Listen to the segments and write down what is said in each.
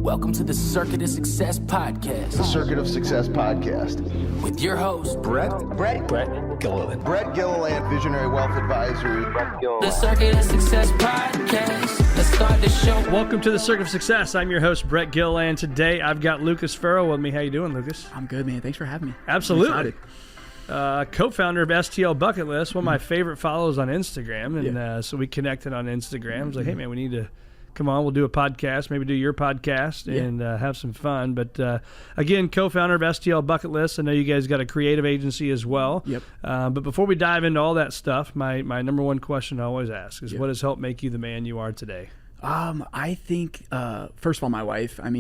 Welcome to the Circuit of Success Podcast. The Circuit of Success Podcast. With your host, Brett Gilliland. Brett Gilliland, Visionary Wealth Advisory. The Circuit of Success Podcast. Let's start the show. Welcome to the Circuit of Success. I'm your host, Brett Gilliland. Today, I've got Lucas Farrell with me. How you doing, Lucas? I'm good, man. Thanks for having me. Absolutely. Co-founder of STL Bucket List, one of my favorite follows on Instagram. And so we connected on Instagram. I was like, hey, man, we need to come on. We'll do a podcast, maybe do your podcast and have some fun. But again, co-founder of STL Bucket List. I know you guys got a creative agency as well. Yep. But before we dive into all that stuff, my number one question I always ask is, what has helped make you the man you are today? I think, first of all, my wife. I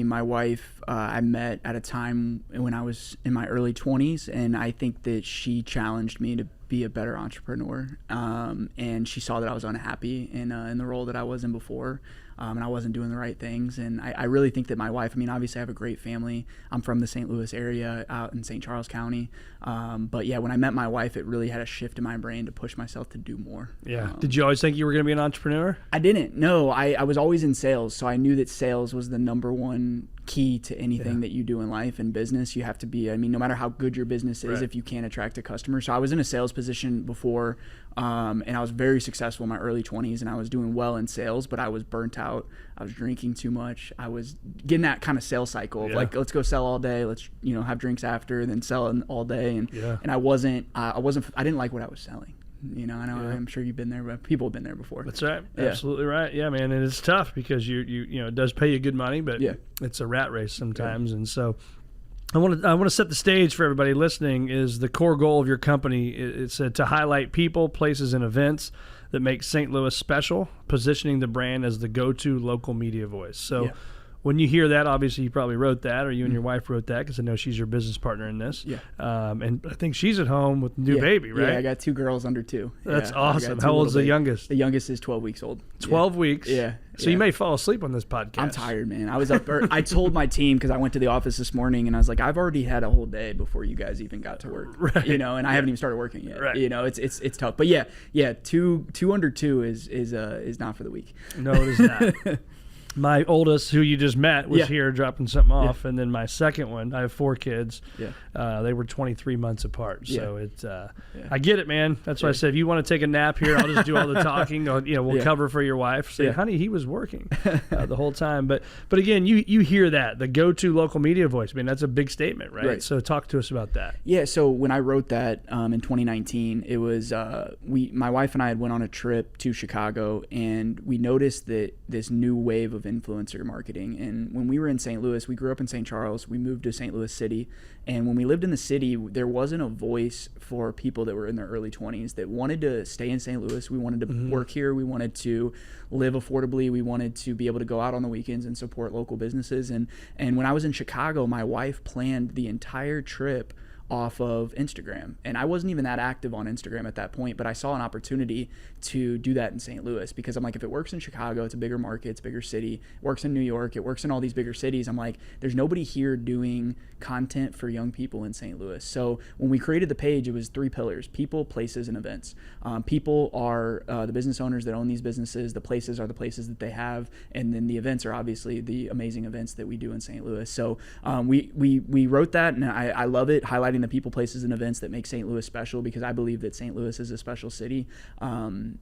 met at a time when I was in my early 20s, and I think that she challenged me to be a better entrepreneur. And she saw that I was unhappy in the role that I was in before, and I wasn't doing the right things. And I really think that my wife, obviously I have a great family. I'm from the St. Louis area out in St. Charles County. But yeah, when I met my wife, it really had a shift in my brain to push myself to do more. Yeah. Did you always think you were going to be an entrepreneur? I didn't. No, I was always in sales. So I knew that sales was the number one key to anything that you do in life and business. You have to be, no matter how good your business is, if you can't attract a customer. So I was in a sales position before, and I was very successful in my early 20s, and I was doing well in sales, but I was burnt out. I was drinking too much. I was getting that kind of sales cycle of like, let's go sell all day. Let's, have drinks after, and then sell all day. And I didn't like what I was selling. I'm sure you've been there, but people have been there before. That's right. Yeah. Absolutely right. Yeah, man. And it's tough because you it does pay you good money, but it's a rat race sometimes. And so I want to set the stage for everybody listening. Is the core goal of your company? It's to highlight people, places, and events that make St. Louis special, positioning the brand as the go-to local media voice. So when you hear that, obviously you probably wrote that, or you and your wife wrote that, because I know she's your business partner in this. Yeah. And I think she's at home with a new baby, right? Yeah, I got 2 girls under 2. That's awesome. How old's the youngest? The youngest is 12 weeks old. 12 weeks? Yeah. So you may fall asleep on this podcast. I'm tired, man. I was up. I told my team, because I went to the office this morning, and I was like, I've already had a whole day before you guys even got to work. Right. And I haven't even started working yet. Right. It's tough. But two under 2 is not for the weak. No, it is not. My oldest, who you just met, was here dropping something off, and then my second one, I have 4 kids. Yeah. They were 23 months apart, so it's. I get it, man. That's why I said if you want to take a nap here, I'll just do all the talking. We'll cover for your wife. Say, honey, he was working the whole time. But again, you hear that, the go-to local media voice. That's a big statement, right? So talk to us about that. Yeah. So when I wrote that in 2019, it was my wife and I had went on a trip to Chicago, and we noticed that this new wave of influencer marketing. And when we were in St. Louis, we grew up in St. Charles, we moved to St. Louis City, and when we lived in the city, there wasn't a voice for people that were in their early 20s that wanted to stay in St. Louis. We wanted to work here, we wanted to live affordably, we wanted to be able to go out on the weekends and support local businesses. And when I was in Chicago, my wife planned the entire trip off of Instagram, and I wasn't even that active on Instagram at that point, but I saw an opportunity to do that in St. Louis, because I'm like, if it works in Chicago, it's a bigger market, it's a bigger city, it works in New York, it works in all these bigger cities. I'm like, there's nobody here doing content for young people in St. Louis. So when we created the page, it was 3 pillars: people, places, and events. People are the business owners that own these businesses, the places are the places that they have, and then the events are obviously the amazing events that we do in St. Louis. So we wrote that, and I love it, highlighting the people, places, and events that make St. Louis special, because I believe that St. Louis is a special city.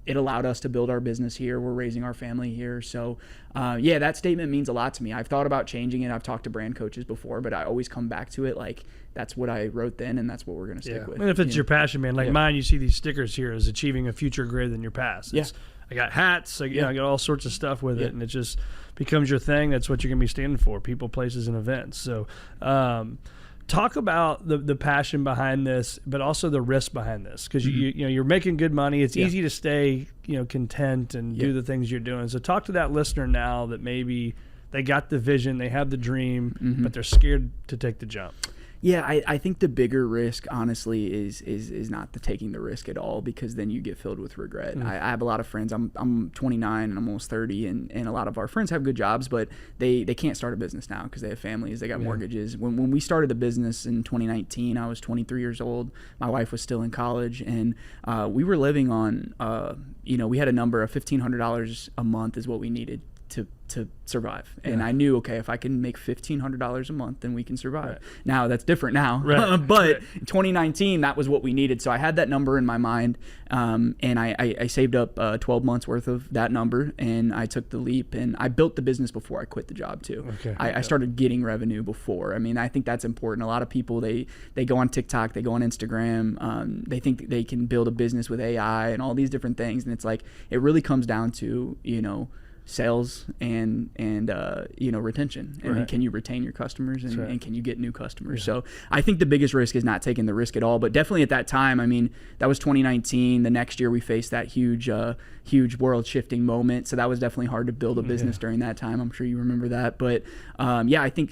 It allowed us to build our business here. We're raising our family here. So that statement means a lot to me. I've thought about changing it. I've talked to brand coaches before, but I always come back to it like, that's what I wrote then, and that's what we're going to stick with. And if it's your passion, man, like mine, you see these stickers here as achieving a future greater than your past. I got hats, I got all sorts of stuff with it, and it just becomes your thing. That's what you're going to be standing for: people, places, and events. So talk about the passion behind this, but also the risk behind this, because you're making good money. It's easy to stay content and do the things you're doing. So talk to that listener now that maybe they got the vision, they have the dream, but they're scared to take the jump. Yeah, I think the bigger risk, honestly, is not taking the risk at all, because then you get filled with regret. I have a lot of friends. I'm 29 and I'm almost 30, and a lot of our friends have good jobs, but they can't start a business now because they have families, they got mortgages. When we started the business in 2019, I was 23 years old. My wife was still in college, and we were living on, we had a number of $1,500 a month is what we needed to survive. And I knew, okay, if I can make $1,500 a month, then we can survive. Right. Now that's different now, but in 2019, that was what we needed. So I had that number in my mind, and I saved up 12 months worth of that number, and I took the leap, and I built the business before I quit the job too. Okay. I started getting revenue before. I mean, I think that's important. A lot of people, they go on TikTok, they go on Instagram, they think they can build a business with AI and all these different things. And it's like, it really comes down to, sales and retention, and can you retain your customers, and can you get new customers? So I think the biggest risk is not taking the risk at all, but definitely at that time, I mean, that was 2019. The next year we faced that huge world shifting moment, so that was definitely hard to build a business during that time. I'm sure you remember that, but I think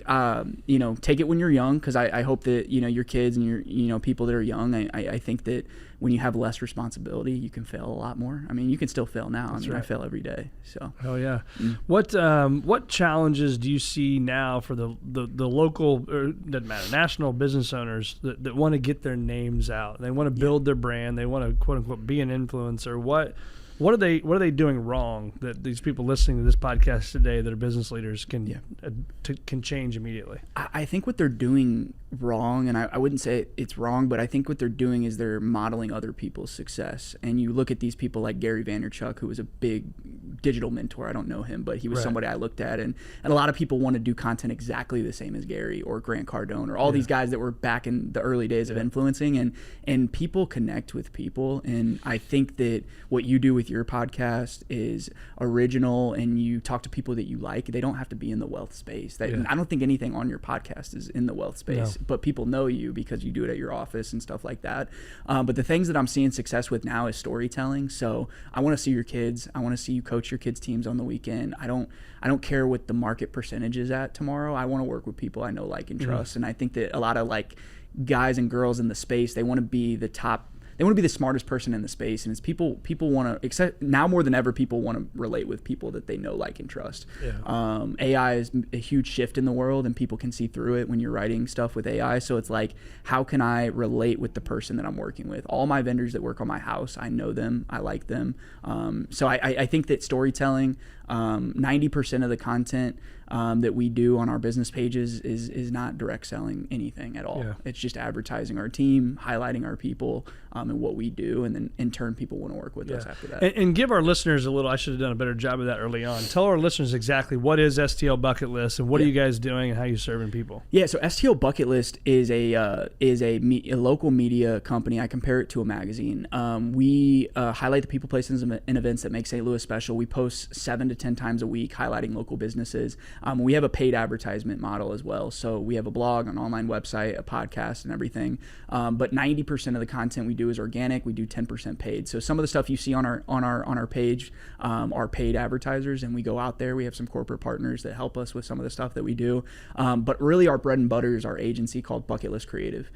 take it when you're young, because I hope that your kids and your people that are young, I think that when you have less responsibility, you can fail a lot more. I mean, you can still fail now. I fail every day. So. Oh yeah. What challenges do you see now for the local, or doesn't matter, national business owners that want to get their names out? They want to build their brand. They want to quote unquote be an influencer. What are they doing wrong that these people listening to this podcast today that are business leaders can change immediately? I think what they're doing wrong, and I wouldn't say it's wrong, but I think what they're doing is they're modeling other people's success. And you look at these people like Gary Vaynerchuk, who was a big digital mentor. I don't know him, but he was somebody I looked at, and a lot of people want to do content exactly the same as Gary or Grant Cardone or all these guys that were back in the early days of influencing, and people connect with people. And I think that what you do with your podcast is original, and you talk to people that you like. They don't have to be in the wealth space. I don't think anything on your podcast is in the wealth space, but people know you because you do it at your office and stuff like that. But the things that I'm seeing success with now is storytelling. So I want to see your kids. I want to see you coach your kids' teams on the weekend. I don't care what the market percentage is at tomorrow. I want to work with people I know, like, and trust. And I think that a lot of guys and girls in the space, they want to be the top. They want to be the smartest person in the space, and it's people want to, except now more than ever, people want to relate with people that they know, like, and trust. AI is a huge shift in the world, and people can see through it when you're writing stuff with AI. So it's like, how can I relate with the person that I'm working with? All my vendors that work on my house, I know them, I like them. So I think that storytelling, 90% of the content that we do on our business pages is not direct selling anything at all. It's just advertising our team, highlighting our people, and what we do, and then in turn people want to work with us after that. And give our listeners a little, I should have done a better job of that early on. Tell our listeners exactly what is STL Bucket List, and what are you guys doing, and how are you serving people? So STL Bucket List is a local media company. I compare it to a magazine. We highlight the people, places, and events that make St. Louis special. We post 7 to 10 times a week highlighting local businesses. We have a paid advertisement model as well. So we have a blog, an online website, a podcast, and everything. But 90% of the content we do is organic. We do 10% paid. So some of the stuff you see on our page are paid advertisers, and we go out there. We have some corporate partners that help us with some of the stuff that we do. But really, our bread and butter is our agency called Bucket List Creative.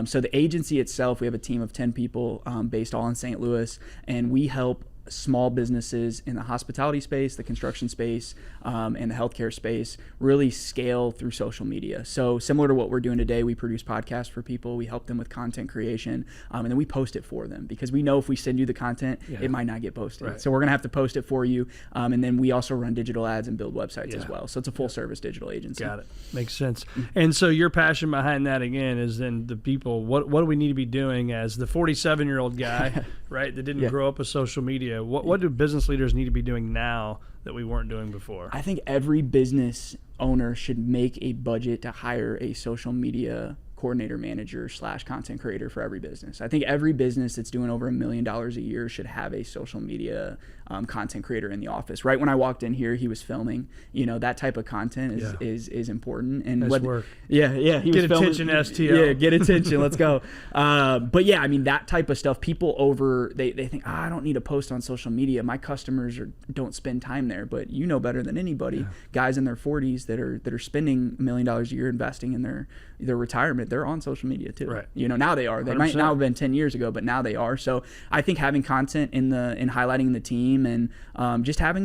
So the agency itself, we have a team of 10 people based all in St. Louis, and we help small businesses in the hospitality space, the construction space, and the healthcare space really scale through social media. So similar to what we're doing today, we produce podcasts for people. We help them with content creation, and then we post it for them, because we know if we send you the content, it might not get posted. So we're going to have to post it for you. And then we also run digital ads and build websites as well. So it's a full service digital agency. Got it. Makes sense. And so your passion behind that, again, is then the people, what do we need to be doing as the 47-year-old guy, right, that didn't grow up with social media? What do business leaders need to be doing now that we weren't doing before? I think every business owner should make a budget to hire a social media coordinator, manager / content creator for every business. I think every business that's doing over $1 million a year should have a social media content creator in the office. Right when I walked in here, he was filming. That type of content is important. And nice work. He get was attention, filming, STL. Yeah, get attention. Let's go. But yeah, I mean, that type of stuff. People they think, I don't need to post on social media. My customers don't spend time there. But you know better than anybody. Guys in their 40s that are spending $1 million a year investing in their retirement, they're on social media too. Right. Now they are. They 100%. Might not have been 10 years ago, but now they are. So I think having content in highlighting the team team, and just having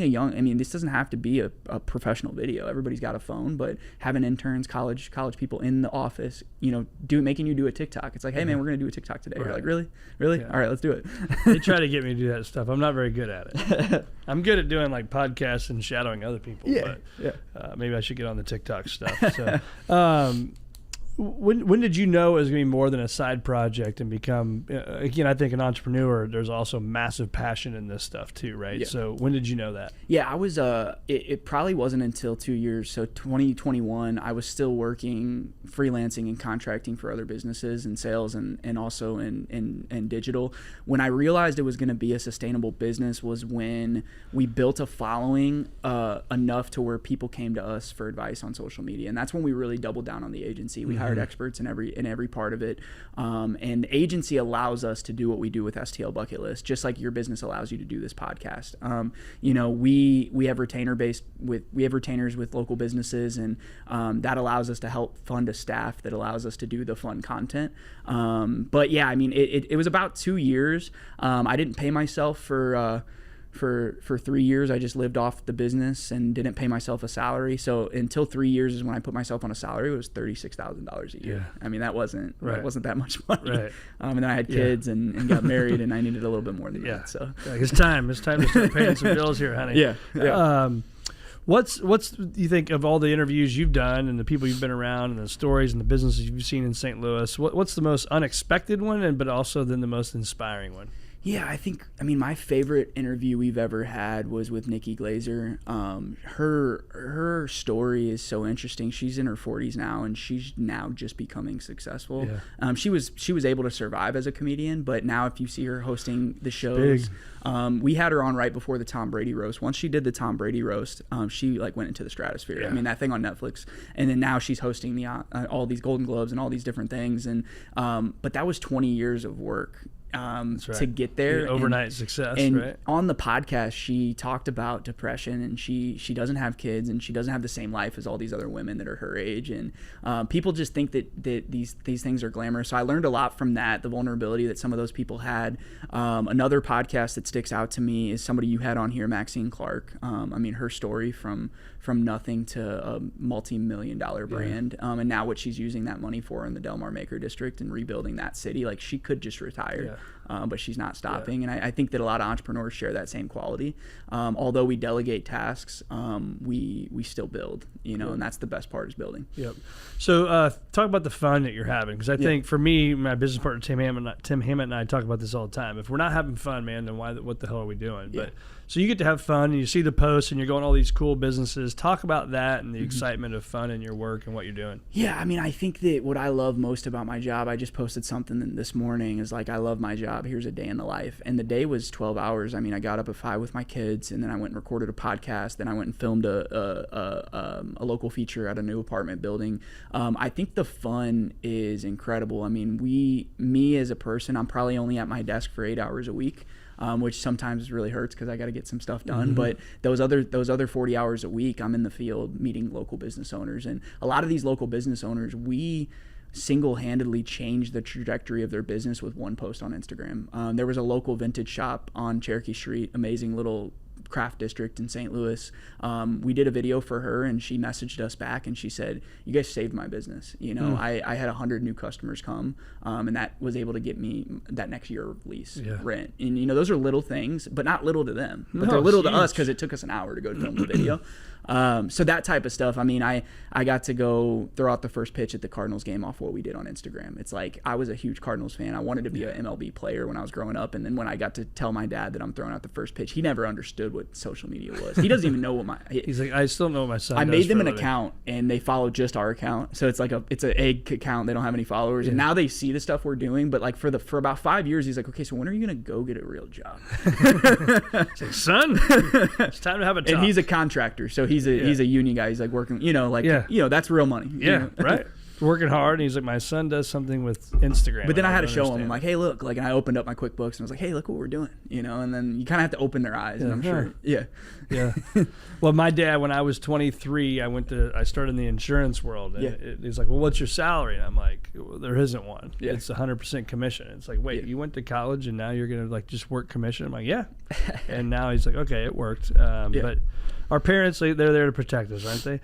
this doesn't have to be a professional video. Everybody's got a phone, but having interns, college people in the office, making you do a TikTok. It's like, hey man, we're gonna do a TikTok today. Right. You're like, really? Yeah. All right, let's do it. They try to get me to do that stuff. I'm not very good at it. I'm good at doing like podcasts and shadowing other people. But maybe I should get on the TikTok stuff. So, when did you know it was going to be more than a side project and become, again, I think an entrepreneur, there's also massive passion in this stuff too, right? Yeah. So when did you know that? Yeah, I was, it probably wasn't until 2 years. So 2021, I was still working, freelancing and contracting for other businesses in sales and also in digital. When I realized it was going to be a sustainable business was when we built a following enough to where people came to us for advice on social media. And that's when we really doubled down on the agency. We hired experts in every part of it, and the agency allows us to do what we do with STL Bucket List, just like your business allows you to do this podcast. We have retainers with local businesses, and that allows us to help fund a staff that allows us to do the fun content. But yeah, I mean, it was about 2 years. I didn't pay myself for 3 years. I just lived off the business and didn't pay myself a salary. So until 3 years is when I put myself on a salary. It was $36,000 a year. I mean, that wasn't that much money. Right. And then I had kids and got married, and I needed a little bit more than that. So it's time to start paying some bills here, honey. Yeah. What's do you think of all the interviews you've done and the people you've been around and the stories and the businesses you've seen in St. Louis? What's the most unexpected one, but also then the most inspiring one? Yeah, I mean, my favorite interview we've ever had was with Nikki Glazer. Her story is so interesting. She's in her 40s now, and she's now just becoming successful. Yeah. She was able to survive as a comedian, but now if you see her hosting the shows, we had her on right before the Tom Brady roast. Once she did the Tom Brady roast, she like went into the stratosphere. Yeah. I mean, that thing on Netflix, and then now she's hosting the all these Golden Globes and all these different things. And but that was 20 years of work. To get there, overnight success. And right? On the podcast, she talked about depression, and she doesn't have kids, and she doesn't have the same life as all these other women that are her age. And people just think that these things are glamorous. So I learned a lot from that, the vulnerability that some of those people had. Another podcast that sticks out to me is somebody you had on here, Maxine Clark. I mean, her story from nothing to a multi-million-dollar brand, and now what she's using that money for in the Del Mar Maker District and rebuilding that city. Like, she could just retire. But she's not stopping. And I think that a lot of entrepreneurs share that same quality. Although we delegate tasks, we still build, and that's the best part is building. Yep. So talk about the fun that you're having, because I think for me, my business partner Tim Hammett and I talk about this all the time. If we're not having fun, man, then what the hell are we doing? Yeah. But so you get to have fun, and you see the posts, and you're going to all these cool businesses. Talk about that and the excitement of fun in your work and what you're doing. Yeah, I mean, I think that what I love most about my job, I just posted something this morning, is like, I love my job. Here's a day in the life. And the day was 12 hours. I mean, I got up at 5 with my kids, and then I went and recorded a podcast. Then I went and filmed a local feature at a new apartment building. I think the fun is incredible. I mean, me as a person, I'm probably only at my desk for 8 hours a week. Which sometimes really hurts because I got to get some stuff done. But those other 40 hours a week, I'm in the field meeting local business owners. And a lot of these local business owners, we single-handedly changed the trajectory of their business with one post on Instagram. There was a local vintage shop on Cherokee Street, amazing little craft district in St. Louis. We did a video for her, and she messaged us back, and she said, "You guys saved my business." I had 100 new customers come, and that was able to get me that next year of lease rent. And those are little things, but not little to them, but they're little to us because it took us an hour to go film the video. So that type of stuff. I mean, I got to go throw out the first pitch at the Cardinals game off what we did on Instagram. It's like, I was a huge Cardinals fan. I wanted to be an MLB player when I was growing up. And then when I got to tell my dad that I'm throwing out the first pitch, he never understood what social media was. He doesn't even know what he's like, I still know what my son I does made them for an a account, and they follow just our account. So it's like it's an egg account. They don't have any followers. And now they see the stuff we're doing. But like for about 5 years, he's like, okay, so when are you going to go get a real job? It's like, son, it's time to have a job. And he's a contractor. So he's a union guy. He's like working, that's real money. Yeah, right. working hard, and he's like, my son does something with Instagram. But then I had to show him. understand I'm like, hey, look. Like, and I opened up my QuickBooks and I was like, hey, look what we're doing. And then you kind of have to open their eyes. And I'm sure, Yeah. Well, my dad, when I was 23, I started in the insurance world. And he's like, well, what's your salary? And I'm like, well, there isn't one. Yeah. It's 100% commission. It's like, wait, you went to college and now you're going to like just work commission? I'm like, yeah. And now he's like, okay, it worked. But our parents, they're there to protect us, aren't they?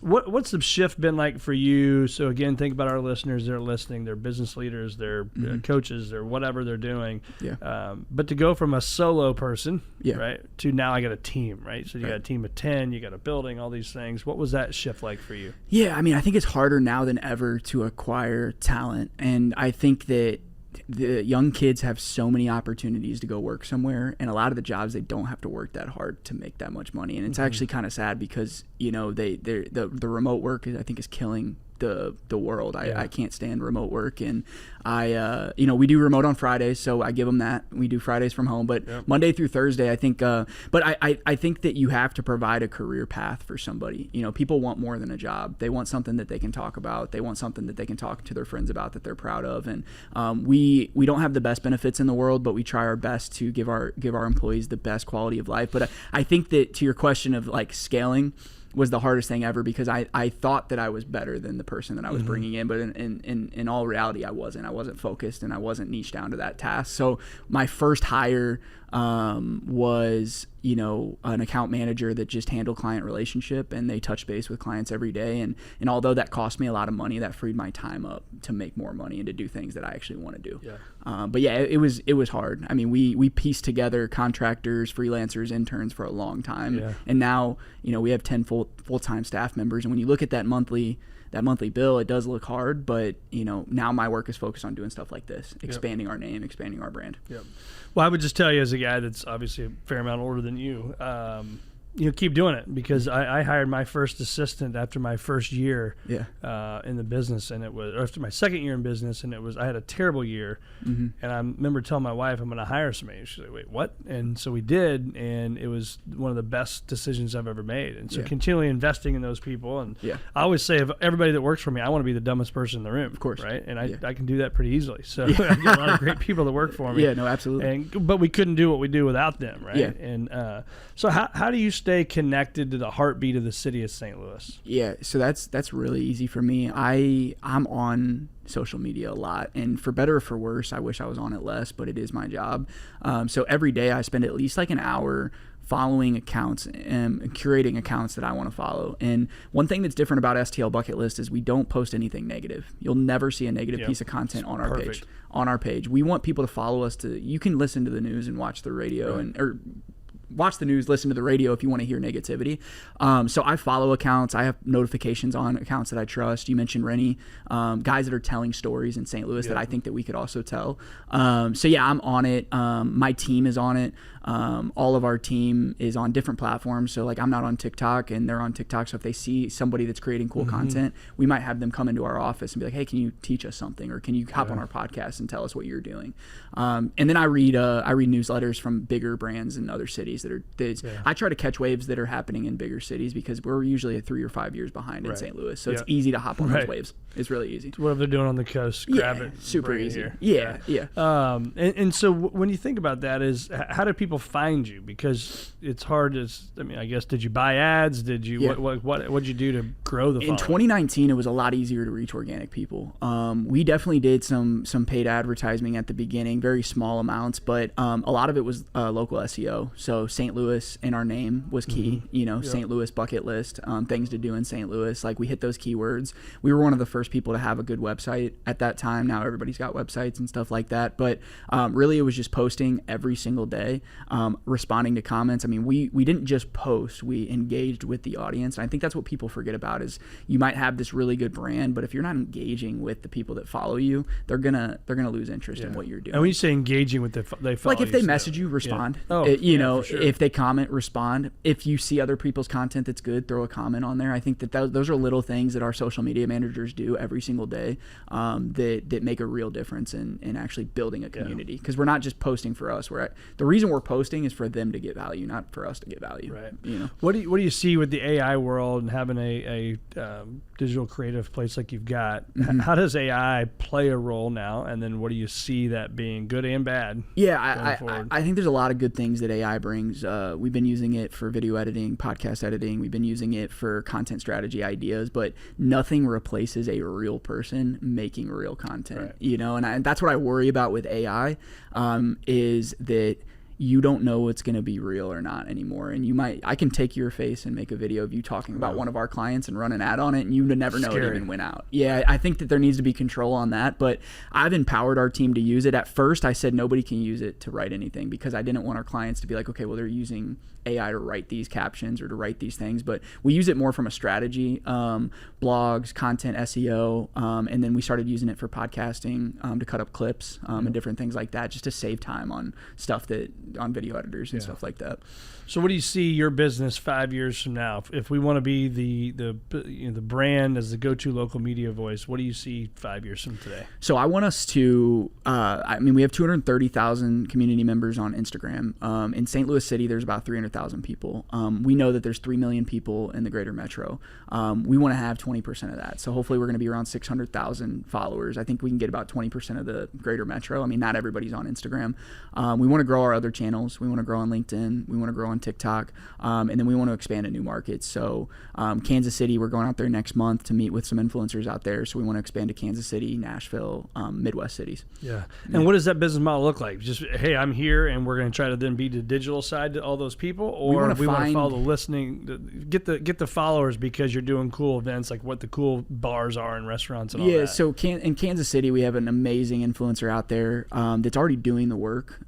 What's the shift been like for you? So again, think about our listeners. They're listening. They're business leaders. They're coaches. They're whatever they're doing. Yeah. But to go from a solo person, Yeah. right, to now I got a team, right? So you got a team of 10. You got a building. All these things. What was that shift like for you? Yeah, I mean, I think it's harder now than ever to acquire talent, and I think that the young kids have so many opportunities to go work somewhere, and a lot of the jobs they don't have to work that hard to make that much money, and it's actually kind of sad because the remote work I think is killing the world. I can't stand remote work, and we do remote on Fridays, so I give them that. We do Fridays from home, but Monday through Thursday, I think. But I think that you have to provide a career path for somebody. People want more than a job. They want something that they can talk about. They want something that they can talk to their friends about that they're proud of. And we don't have the best benefits in the world, but we try our best to give our employees the best quality of life. But I think that to your question of like scaling was the hardest thing ever, because I thought that I was better than the person that I was bringing in, but in all reality I wasn't focused, and I wasn't niched down to that task. So my first hire was an account manager that just handled client relationship, and they touch base with clients every day, and although that cost me a lot of money, that freed my time up to make more money and to do things that I actually want to do. But yeah, it was hard. I mean, we pieced together contractors, freelancers, interns for a long time, and now we have 10 full-time staff members, and when you look at that monthly bill, it does look hard, but now my work is focused on doing stuff like this, expanding our name, expanding our brand. Well, I would just tell you, as a guy that's obviously a fair amount older than you, keep doing it, because I hired my first assistant after my first year in the business, and it was after my second year in business, and I had a terrible year, and I remember telling my wife I'm going to hire somebody. She's like, wait, what? And so we did, and it was one of the best decisions I've ever made. And so continually investing in those people, and I always say, if everybody that works for me, I want to be the dumbest person in the room, of course, right? And I can do that pretty easily. So I got a lot of great people that work for me. Yeah, no, absolutely. But we couldn't do what we do without them, right? Yeah. And so how do you stay connected to the heartbeat of the city of St. Louis? Yeah, so that's really easy for me. I'm on social media a lot, and for better or for worse, I wish I was on it less, but it is my job. So every day I spend at least like an hour following accounts and curating accounts that I want to follow. And one thing that's different about STL Bucket List is we don't post anything negative. You'll never see a negative piece of content on our page. On our page, we want people to follow us. You can listen to the news and watch the radio, or watch the news, listen to the radio if you want to hear negativity. So I follow accounts. I have notifications on accounts that I trust. You mentioned Rennie, guys that are telling stories in St. Louis that I think that we could also tell. So yeah, I'm on it. My team is on it. All of our team is on different platforms. So like, I'm not on TikTok and they're on TikTok. So if they see somebody that's creating cool content, we might have them come into our office and be like, hey, can you teach us something? Or can you hop on our podcast and tell us what you're doing? And then I read newsletters from bigger brands in other cities I try to catch waves that are happening in bigger cities, because we're usually 3 or 5 years behind in St. Louis. So it's easy to hop on those waves. It's really easy. Whatever they're doing on the coast, grab it. Super easy. Here. Yeah. And so when you think about that, is how do people find you? Because it's hard to, I guess, did you buy ads? Did you, what'd you do to grow the following? In 2019, it was a lot easier to reach organic people. We definitely did some paid advertising at the beginning, very small amounts, but a lot of it was local SEO. So St. Louis in our name was key. St. Louis Bucket List, things to do in St. Louis. Like, we hit those keywords. We were one of the first people to have a good website at that time. Now everybody's got websites and stuff like that. But really, it was just posting every single day, responding to comments. I mean, we didn't just post, we engaged with the audience. And I think that's what people forget about, is you might have this really good brand, but if you're not engaging with the people that follow you, they're gonna lose interest in what you're doing. And when you say engaging with they follow, like, if they message you, respond. For sure. If they comment, respond. If you see other people's content that's good, throw a comment on there. I think that those are little things that our social media managers do every single day, that make a real difference in actually building a community. Because we're not just posting for us. The reason we're posting is for them to get value, not for us to get value. Right. You know. What do you see with the AI world and having a digital creative place like you've got? How does AI play a role now? And then what do you see that being good and bad? Yeah, I think there's a lot of good things that AI brings. We've been using it for video editing, podcast editing. We've been using it for content strategy ideas, but nothing replaces a real person making real content. Right. You know, and that's what I worry about with AI, is that you don't know what's going to be real or not anymore. And I can take your face and make a video of you talking about one of our clients and run an ad on it, and you would never know it even went out. Yeah, I think that there needs to be control on that, but I've empowered our team to use it. At first, I said nobody can use it to write anything because I didn't want our clients to be like, okay, well, they're using AI to write these captions or to write these things, but we use it more from a strategy, blogs, content, SEO, and then we started using it for podcasting, to cut up clips, and different things like that, just to save time on stuff on video editors and stuff like that. So what do you see your business 5 years from now? If we want to be the brand as the go-to local media voice, what do you see 5 years from today? So I want us to, we have 230,000 community members on Instagram. In St. Louis City, there's about 300,000 people. We know that there's 3 million people in the greater metro. We want to have 20% of that. So hopefully we're going to be around 600,000 followers. I think we can get about 20% of the greater metro. I mean, not everybody's on Instagram. We want to grow our other channels. We want to grow on LinkedIn. We want to grow on TikTok. And then we want to expand to new markets. So Kansas City, we're going out there next month to meet with some influencers out there. So we want to expand to Kansas City, Nashville, Midwest cities. Yeah. And what does that business model look like? Just, hey, I'm here and we're going to try to then be the digital side to all those people, or we want to follow the listening, get the followers because you're doing cool events like what the cool bars are and restaurants and all that. Yeah, so in Kansas City, we have an amazing influencer out there that's already doing the work.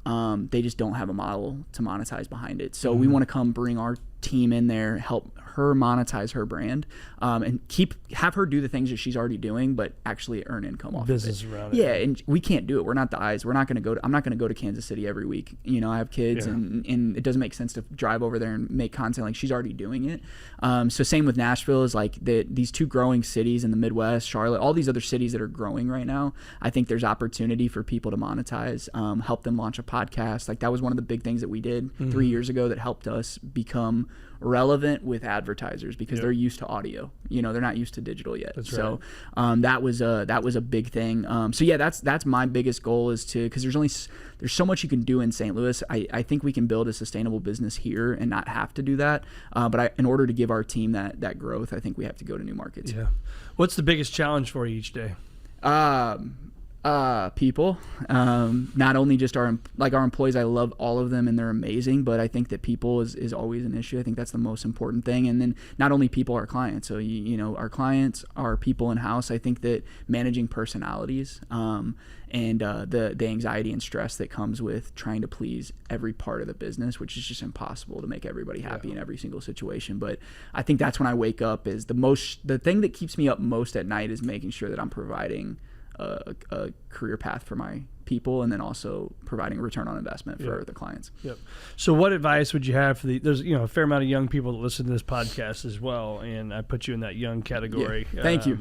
They just don't have a model to monetize behind it. So we want to come bring our team in there, help her monetize her brand, and have her do the things that she's already doing, but actually earn income off business of it. Around it. Yeah, and we can't do it. We're not the eyes. We're not going to go. I'm not going to go to Kansas City every week. You know, I have kids, and it doesn't make sense to drive over there and make content like she's already doing it. So same with Nashville is like these two growing cities in the Midwest, Charlotte, all these other cities that are growing right now. I think there's opportunity for people to monetize, help them launch a podcast. Like that was one of the big things that we did 3 years ago that helped us become relevant with advertisers because they're used to audio. You know, they're not used to digital yet. That's so right. that was a big thing. So yeah, that's my biggest goal is to, because there's so much you can do in St. Louis. I think we can build a sustainable business here and not have to do that. But in order to give our team that growth, I think we have to go to new markets. Yeah. What's the biggest challenge for you each day? People, not only just our employees. I love all of them and they're amazing, but I think that people is always an issue. I think that's the most important thing. And then not only people, our clients. So, you know, our clients, our people in house. I think that managing personalities, and the anxiety and stress that comes with trying to please every part of the business, which is just impossible to make everybody happy in every single situation. But I think that's when I wake up is the thing that keeps me up most at night is making sure that I'm providing a career path for my people, and then also providing a return on investment for the clients. Yep. So what advice would you have for there's a fair amount of young people that listen to this podcast as well, and I put you in that young category. Yeah. Thank you.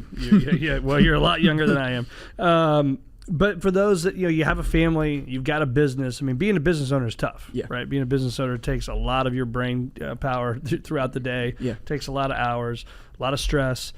Well, you're a lot younger than I am. But for those that, you have a family, you've got a business. I mean, being a business owner is tough, right? Being a business owner takes a lot of your brain power throughout the day. Yeah. Takes a lot of hours, a lot of stress.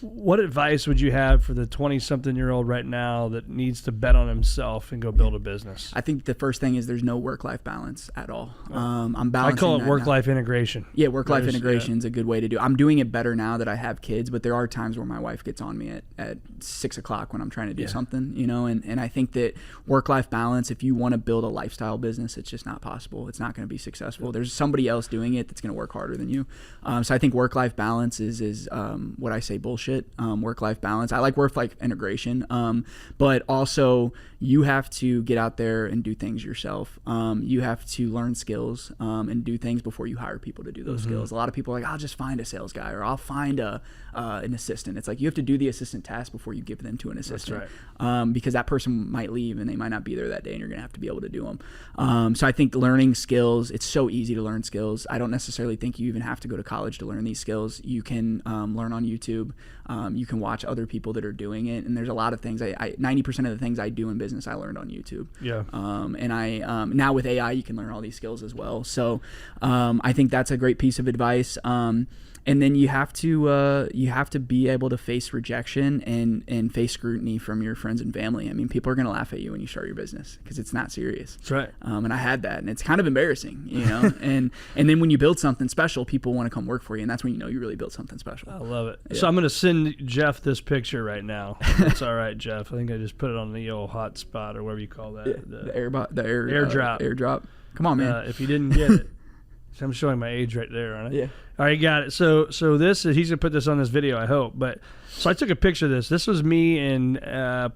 What advice would you have for the 20-something-year-old right now that needs to bet on himself and go build a business? I think the first thing is there's no work-life balance at all. I'm balancing. I call it work-life integration. Yeah, work-life integration is a good way to do it. I'm doing it better now that I have kids, but there are times where my wife gets on me at 6 o'clock when I'm trying to do something, and I think that work-life balance, if you want to build a lifestyle business, it's just not possible. It's not going to be successful. There's somebody else doing it that's going to work harder than you. So I think work-life balance is what I say bullshit. Work-life balance. I like work-life integration, but also you have to get out there and do things yourself. You have to learn skills and do things before you hire people to do those skills. A lot of people are like, I'll just find a sales guy or I'll find an assistant. It's like you have to do the assistant task before you give them to an assistant. That's right. Because that person might leave and they might not be there that day and you're going to have to be able to do them. So I think learning skills, it's so easy to learn skills. I don't necessarily think you even have to go to college to learn these skills. You can learn on YouTube. You can watch other people that are doing it, and there's a lot of things. 90% of the things I do in business I learned on YouTube. Yeah. And I now with AI you can learn all these skills as well. So I think that's a great piece of advice. And then you have to be able to face rejection and face scrutiny from your friends and family. I mean, people are going to laugh at you when you start your business because it's not serious. That's right. And I had that, and it's kind of embarrassing, you know. and then when you build something special, people want to come work for you, and that's when you know you really built something special. I love it. Yeah. So I'm going to send Jeff this picture right now. That's all right, Jeff. I think I just put it on the old hotspot or whatever you call that. Yeah, the airdrop. Airdrop. Come on, man. If you didn't get it. So I'm showing my age right there, aren't I? Yeah. All right, got it. So this is, he's gonna put this on this video, I hope. But so I took a picture of this. This was me in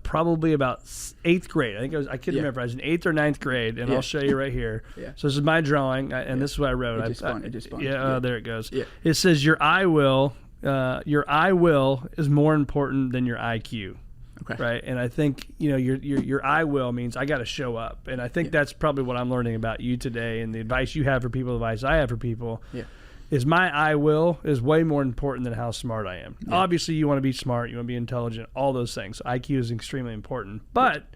probably about 8th grade. I think I couldn't remember. I was in 8th or 9th grade, and I'll show you right here. Yeah. So this is my drawing, and this is what I wrote. It just spun. Yeah. There it goes. Yeah. It says your I will is more important than your IQ. Okay. Right. And I think, your I will means I got to show up. And I think that's probably what I'm learning about you today. And the advice you have for people, the advice I have for people is my I will is way more important than how smart I am. Yeah. Obviously, you want to be smart. You want to be intelligent, all those things. IQ is extremely important. But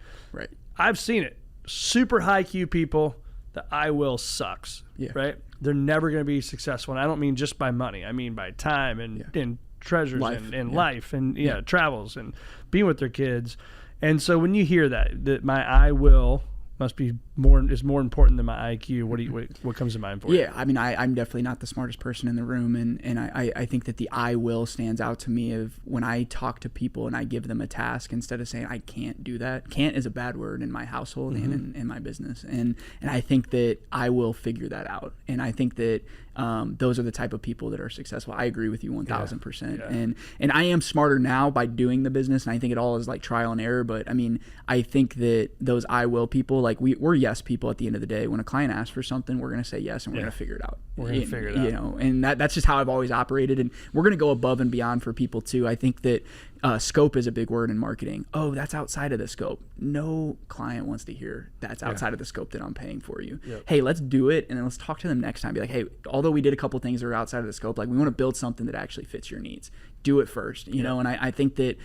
I've seen it. Super high IQ people, the I will sucks. Yeah. Right. They're never going to be successful. And I don't mean just by money. I mean by time and treasures and life and travels and being with their kids. And so when you hear that my I will is more important than my IQ, what comes to mind for you? Yeah, I mean, I'm definitely not the smartest person in the room, and I think that the I will stands out to me of when I talk to people and I give them a task instead of saying I can't do that. Can't is a bad word in my household and in my business, and I think that I will figure that out, and I think that those are the type of people that are successful. I agree with you 1,000%. And I am smarter now by doing the business, and I think it all is like trial and error. But I mean, I think that those I will people, like we're yes people at the end of the day. When a client asks for something, we're going to say yes, and we're going to figure it out. We're going to figure it out. You know, and that's just how I've always operated. And we're going to go above and beyond for people too. I think that scope is a big word in marketing. Oh, that's outside of the scope. No client wants to hear that's outside of the scope that I'm paying for you. Yep. Hey, let's do it, and then let's talk to them next time. Be like, hey, although we did a couple things that are outside of the scope, like we want to build something that actually fits your needs. Do it first, you know. And I think that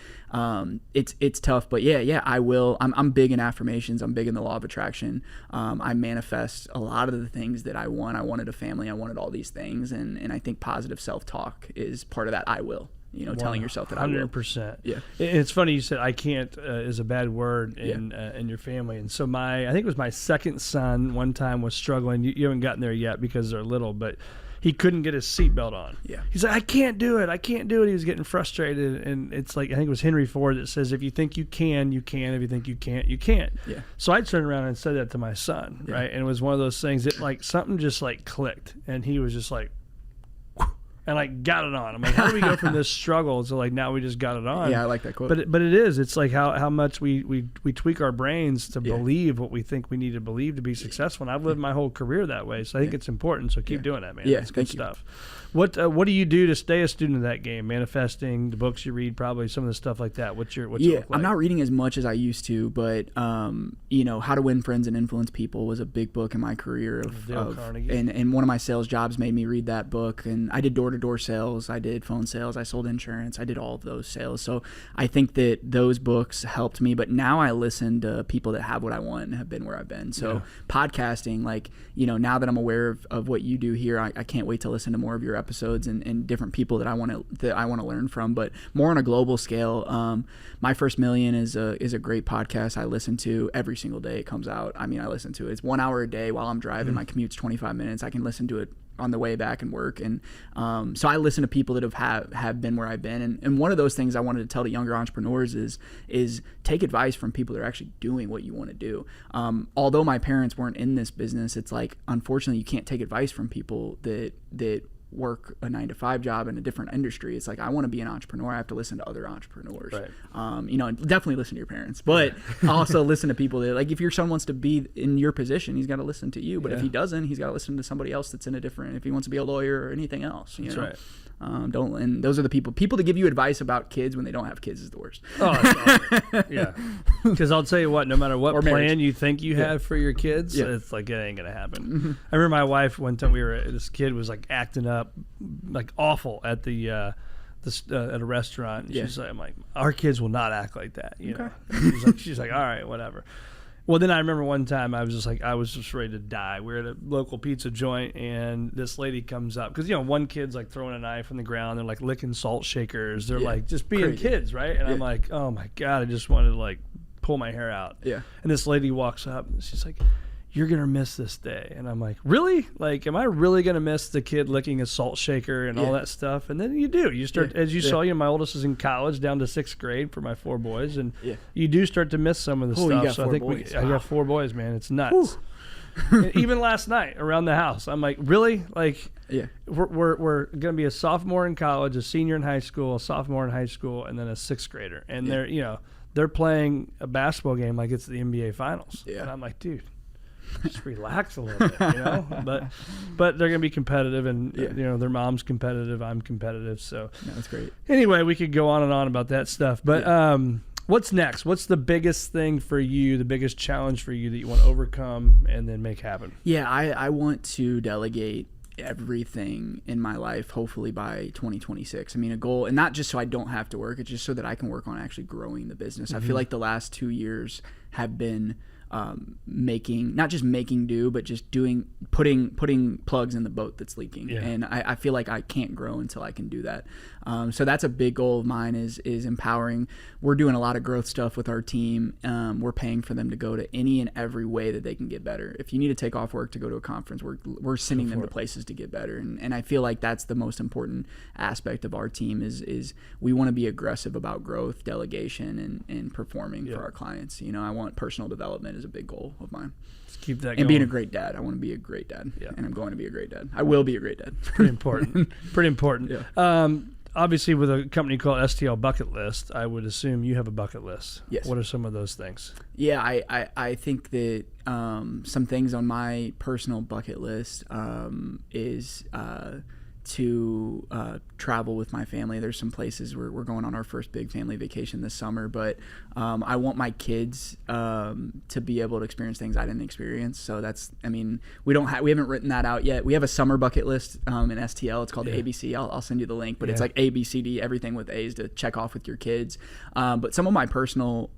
it's tough, but I will. I'm big in affirmations. I'm big in the law of attraction. I manifest a lot of the things that I want. I wanted a family. I wanted all these things, and I think positive self-talk is part of that. I will. You know, telling yourself that I will. 100%. Yeah. It's funny you said I can't is a bad word in your family. And so I think it was my second son one time was struggling. You haven't gotten there yet because they're little, but he couldn't get his seatbelt on. Yeah. He's like, I can't do it. He was getting frustrated. And it's like, I think it was Henry Ford that says, if you think you can, you can. If you think you can't, you can't. Yeah. So I turned around and said that to my son, right? And it was one of those things that like something just like clicked. And he was just like, and like got it on. I'm like, how do we go from this struggle to like now we just got it on? Yeah, I like that quote. But it is. It's like how much we tweak our brains to believe what we think we need to believe to be successful. And I've lived my whole career that way, so I think it's important. So keep doing that, man. Yeah, it's good stuff. What do you do to stay a student of that game? Manifesting, the books you read, probably some of the stuff like that. What's your look like? I'm not reading as much as I used to, but How to Win Friends and Influence People was a big book in my career Dale Carnegie. And one of my sales jobs made me read that book, and I did door-to-door sales, I did phone sales, I sold insurance, I did all of those sales. So I think that those books helped me, but now I listen to people that have what I want and have been where I've been. So podcasting, like, now that I'm aware of what you do here, I can't wait to listen to more of your episodes and different people that I want to learn from, but more on a global scale. My First Million is a great podcast I listen to every single day it comes out. I mean, I listen to it. It's 1 hour a day while I'm driving. My commute's 25 minutes. I can listen to it on the way back and work. And so I listen to people that have been where I've been. And one of those things I wanted to tell to younger entrepreneurs is take advice from people that are actually doing what you want to do. Although my parents weren't in this business, it's like, unfortunately, you can't take advice from people that work a 9-to-5 job in a different industry. It's like, I want to be an entrepreneur. I have to listen to other entrepreneurs. Right. Definitely listen to your parents, but also listen to people that, like, if your son wants to be in your position, he's got to listen to you. But if he doesn't, he's got to listen to somebody else that's in a different, if he wants to be a lawyer or anything else. That's right. And those are the people that give you advice about kids when they don't have kids is the worst. Oh, that's awesome. Yeah. Because I'll tell you what, no matter what plan you think you have for your kids, it's like, it ain't going to happen. Mm-hmm. I remember my wife, one time this kid was like acting up like awful at the at a restaurant. And Yeah. she's like, I'm like, our kids will not act like that. You Okay. know? She's like, all right, whatever. Well, then I remember one time I was just ready to die. We were at a local pizza joint, and this lady comes up because one kid's like throwing a knife on the ground. They're like licking salt shakers. They're like just being Crazy. kids, right? And I'm like, oh my god, I just wanted to like pull my hair out. Yeah. And this lady walks up, and she's like, you're gonna miss this day. And I'm like, really? Like, am I really gonna miss the kid licking a salt shaker and all that stuff? And then you do. You start, as you saw, my oldest is in college, down to 6th grade for my 4 boys, and you do start to miss some of the stuff. You got so 4 I think boys. I got 4 boys, man. It's nuts. And even last night around the house, I'm like, really? Like, we're gonna be a sophomore in college, a senior in high school, a sophomore in high school, and then a 6th grader, and they're playing a basketball game like it's the NBA Finals. And I'm like, dude, just relax a little bit, but they're gonna be competitive, and their mom's competitive, I'm competitive, so that's great. Anyway, we could go on and on about that stuff, but what's next? What's the biggest thing for you, the biggest challenge for you that you want to overcome and then make happen? I want to delegate everything in my life, hopefully by 2026. I mean, a goal, and not just so I don't have to work, it's just so that I can work on actually growing the business. I feel like the last 2 years have been not just making do, but just putting plugs in the boat that's leaking. And I feel like I can't grow until I can do that. So that's a big goal of mine is empowering. We're doing a lot of growth stuff with our team. We're paying for them to go to any and every way that they can get better. If you need to take off work to go to a conference, we're sending them to places to get better. And I feel like that's the most important aspect of our team is we want to be aggressive about growth, delegation, and performing for our clients. I want personal development is a big goal of mine. Let's keep that going. And being a great dad. I want to be a great dad. And I'm going to be a great dad. I will be a great dad. Pretty important. Pretty important. Obviously, with a company called STL Bucket List, I would assume you have a bucket list. Yes. What are some of those things? Yeah, I think that some things on my personal bucket list is to travel with my family. There's some places we're going on our first big family vacation this summer, but I want my kids to be able to experience things I didn't experience. So we haven't written that out yet. We have a summer bucket list in STL. It's called the ABC. I'll send you the link, but it's like A, B, C, D, everything with A's to check off with your kids. But some of my personal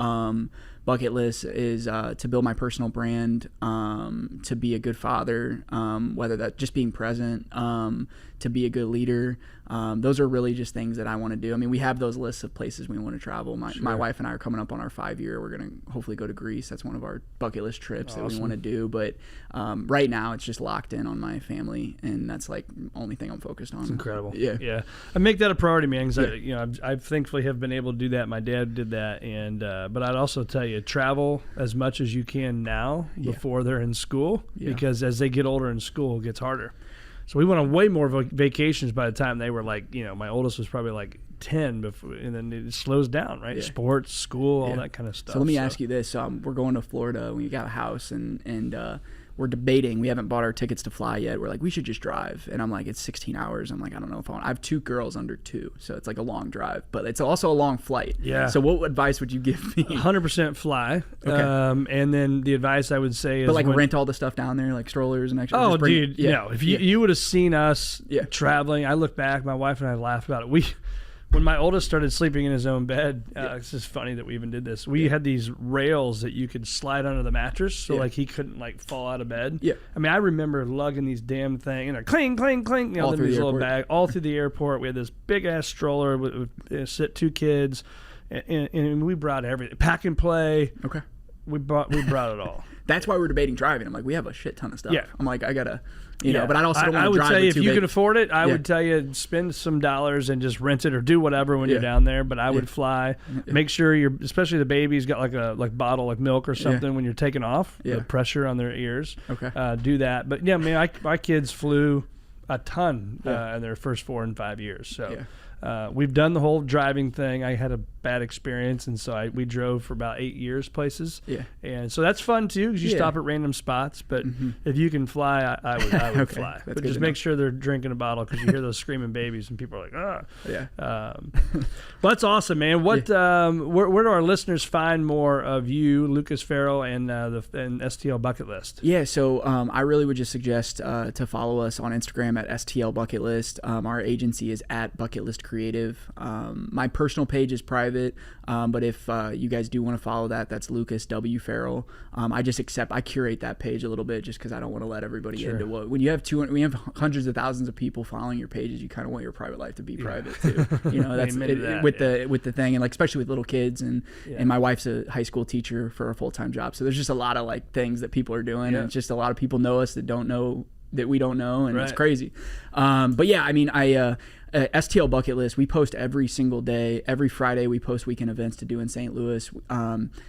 bucket list is to build my personal brand, to be a good father, whether that just being present, to be a good leader. Those are really just things that I want to do. I mean, we have those lists of places we want to travel. My wife and I are coming up on our 5-year. We're going to hopefully go to Greece. That's one of our bucket list trips that we want to do. But right now it's just locked in on my family, and that's like the only thing I'm focused on. It's incredible. Yeah. I make that a priority, man, because I thankfully have been able to do that. My dad did that, and but I'd also tell you, travel as much as you can now before they're in school, because as they get older in school, it gets harder. So we went on way more vacations by the time they were like, my oldest was probably like 10 before, and then it slows down, right? Sports, school, all that kind of stuff. So let me ask you this. We're going to Florida. We got a house, and we're debating. We haven't bought our tickets to fly yet. We're like, we should just drive. And I'm like, it's 16 hours. I'm like, I don't know if I want. I have 2 girls under 2, so it's like a long drive, but it's also a long flight. Yeah. So what advice would you give me? 100% fly. Okay. And then the advice I would say is, but like rent all the stuff down there, like strollers and extra. Oh, dude, no. If you would have seen us traveling, I look back. My wife and I laugh about it. When my oldest started sleeping in his own bed, it's just funny that we even did this. We had these rails that you could slide under the mattress, so like he couldn't like fall out of bed. Yeah. I mean, I remember lugging these damn things, cling, cling, cling, all through these the little airport. bag, all through the airport. We had this big ass stroller with sit 2 kids, and we brought everything. Pack and play. Okay. We brought it all. That's why we're debating driving. I'm like, we have a shit ton of stuff. Yeah. I'm like, I gotta, but I also don't want to drive. I would tell you, if you big. could afford it, I would tell you spend some dollars and just rent it or do whatever when you're down there. But I would fly. Make sure especially the baby's got like a bottle like milk or something when you're taking off. The pressure on their ears. Okay. Do that. But yeah, man, my kids flew a ton in their first 4 and 5 years. So we've done the whole driving thing. I had a bad experience, and so we drove for about 8 years places. Yeah. And so that's fun too, because you stop at random spots. But if you can fly, I would Okay, fly. that's But good just to make know. sure they're drinking a bottle, because you hear those screaming babies, and people are like, ah. Yeah. Well, that's awesome, man. What where do our listeners find more of you, Lucas Farrell, and and STL Bucket List? Yeah, so I really would just suggest to follow us on Instagram at STL Bucket List. Our agency is at Bucket List Creative. My personal page is private, but if you guys do want to follow that, that's Lucas W. Farrell. I curate that page a little bit just because I don't want to let everybody into what. When you have we have hundreds of thousands of people following your pages, you kind of want your private life to be private too. You know, that's with the thing, and like especially with little kids, and my wife's a high school teacher for a full-time job, so there's just a lot of like things that people are doing, and it's just a lot of people know us that don't know that we don't know, and it's crazy. But yeah, I mean, STL Bucket List, we post every single day. Every Friday we post weekend events to do in St. Louis.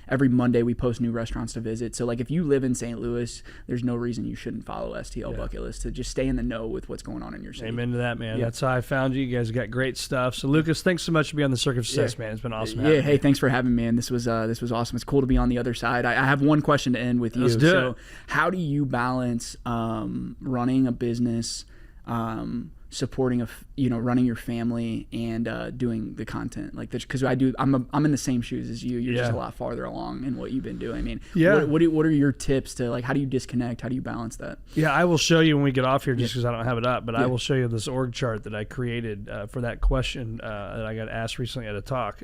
Every Monday we post new restaurants to visit. So like if you live in St. Louis, there's no reason you shouldn't follow STL Bucket List to just stay in the know with what's going on in your city. Amen to that, man. That's how I found you. You guys got great stuff. So Lucas, thanks so much for being on the Circuit of Success, man. It's been awesome. Hey, thanks for having me, man. This was awesome. It's cool to be on the other side. I have one question to end with you. Let's do it. How do you balance running a business, supporting running your family, and doing the content like this? Because I'm in the same shoes as you. You're just a lot farther along in what you've been doing. I mean, what are your tips to, like, how do you disconnect? How do you balance that? Yeah, I will show you when we get off here, just because I don't have it up, but I will show you this org chart that I created for that question that I got asked recently at a talk.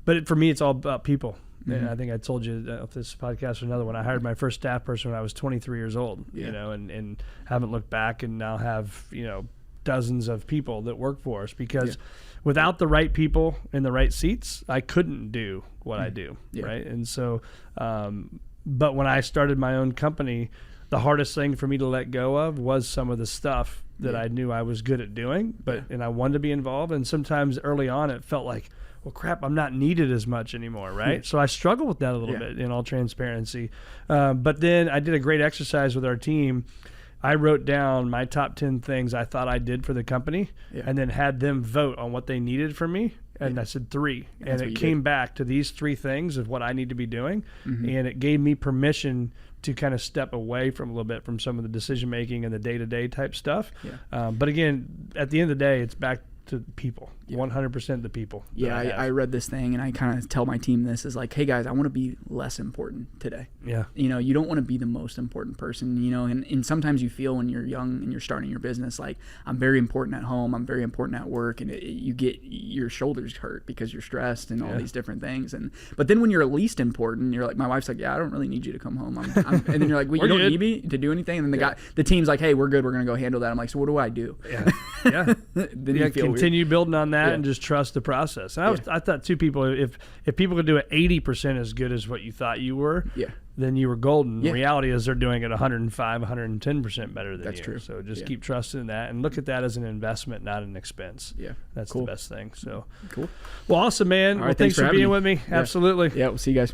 But for me, it's all about people. And I think I told you if this podcast or another one, I hired my first staff person when I was 23 years old, you know, and haven't looked back, and now have, dozens of people that work for us, because without the right people in the right seats, I couldn't do what I do. Right. And so, but when I started my own company, the hardest thing for me to let go of was some of the stuff that I knew I was good at doing, and I wanted to be involved. And sometimes early on it felt like, well, crap, I'm not needed as much anymore, right? So I struggle with that a little bit, in all transparency. But then I did a great exercise with our team. I wrote down my top 10 things I thought I did for the company, and then had them vote on what they needed from me. And I said 3. And it came back to these 3 things of what I need to be doing. And it gave me permission to kind of step away from a little bit from some of the decision-making and the day-to-day type stuff. But again, at the end of the day, it's back to people, 100% the people. I read this thing, and I kind of tell my team this is like, hey guys, I want to be less important today. You don't want to be the most important person, and sometimes you feel when you're young and you're starting your business, like, I'm very important at home, I'm very important at work, and you get your shoulders hurt because you're stressed and all these different things. But then when you're least important, you're like, my wife's like, yeah, I don't really need you to come home. And then you're like, well, you don't need me to do anything. And then the team's like, hey, we're good, we're gonna go handle that. I'm like, so what do I do? Then you feel continue building on that and just trust the process. And I thought too, people, if people could do it 80% as good as what you thought you were, then you were golden. The reality is they're doing it 105, 110% better than you. That's true. So just keep trusting that, and look at that as an investment, not an expense. That's the best thing. So cool. Well, awesome, man. Well, thanks for being with me. Absolutely. We'll see you guys.